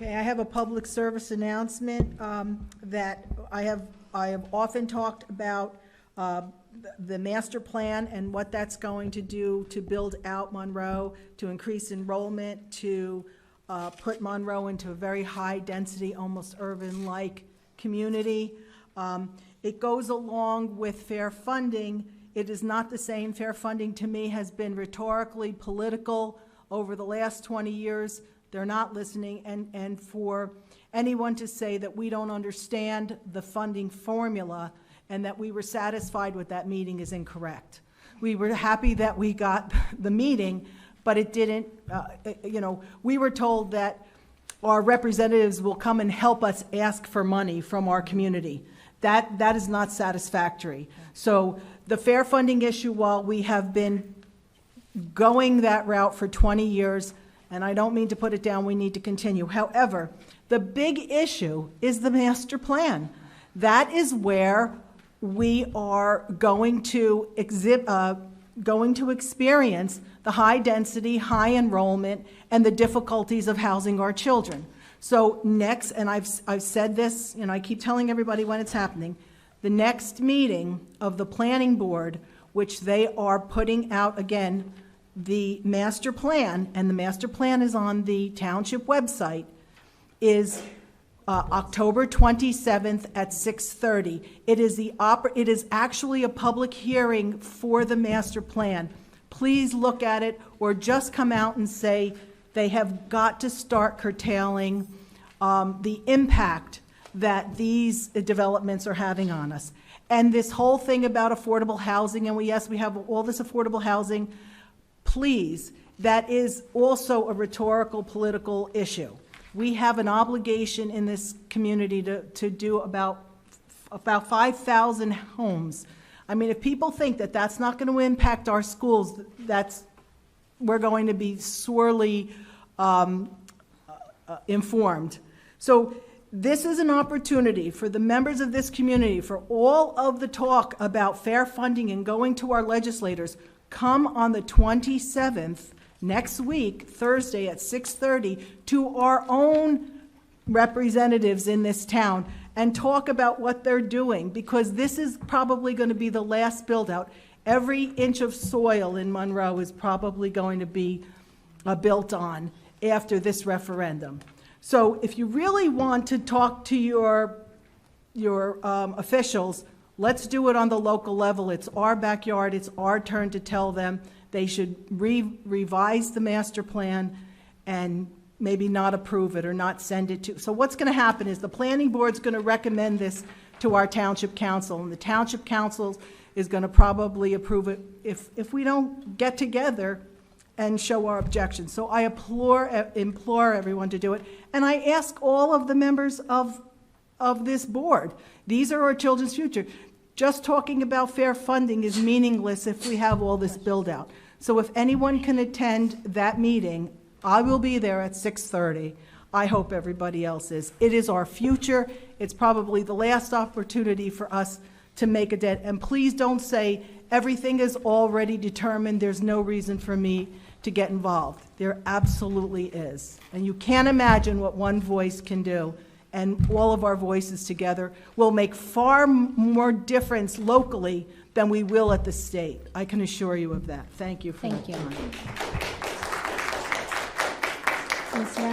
Okay, I have a public service announcement that I have often talked about the master plan and what that's going to do to build out Monroe, to increase enrollment, to put Monroe into a very high density, almost urban-like community. It goes along with fair funding. It is not the same. Fair funding to me has been rhetorically political over the last 20 years. They're not listening, and for anyone to say that we don't understand the funding formula and that we were satisfied with that meeting is incorrect. We were happy that we got the meeting, but it didn't, we were told that our representatives will come and help us ask for money from our community. That is not satisfactory. So the fair funding issue, while we have been going that route for 20 years, and I don't mean to put it down, we need to continue. However, the big issue is the master plan. That is where we are going to experience the high density, high enrollment, and the difficulties of housing our children. So next, and I've said this, I keep telling everybody when it's happening, the next meeting of the planning board, which they are putting out again, the master plan, and the master plan is on the township website, is October 27th at 6:30. It is actually a public hearing for the master plan. Please look at it, or just come out and say they have got to start curtailing the impact that these developments are having on us. And this whole thing about affordable housing, and we have all this affordable housing. Please, that is also a rhetorical political issue. We have an obligation in this community to do about 5,000 homes. I mean, if people think that that's not going to impact our schools, we're going to be sorely informed. So this is an opportunity for the members of this community, for all of the talk about fair funding and going to our legislators. Come on the 27th, next week, Thursday at 6:30, to our own representatives in this town and talk about what they're doing, because this is probably going to be the last build out. Every inch of soil in Monroe is probably going to be built on after this referendum. So if you really want to talk to your officials, let's do it on the local level. It's our backyard. It's our turn to tell them they should revise the master plan and maybe not approve it or not send it to. So what's going to happen is the planning board's going to recommend this to our township council, and the township council is going to probably approve it if we don't get together and show our objections. So I implore everyone to do it. And I ask all of the members of this board, these are our children's future. Just talking about fair funding is meaningless if we have all this build out. So if anyone can attend that meeting, I will be there at 6:30. I hope everybody else is. It is our future. It's probably the last opportunity for us to make a dent. And please don't say everything is already determined. There's no reason for me to get involved. There absolutely is. And you can't imagine what one voice can do. And all of our voices together will make far more difference locally than we will at the state. I can assure you of that. Thank you for that time. Thank you.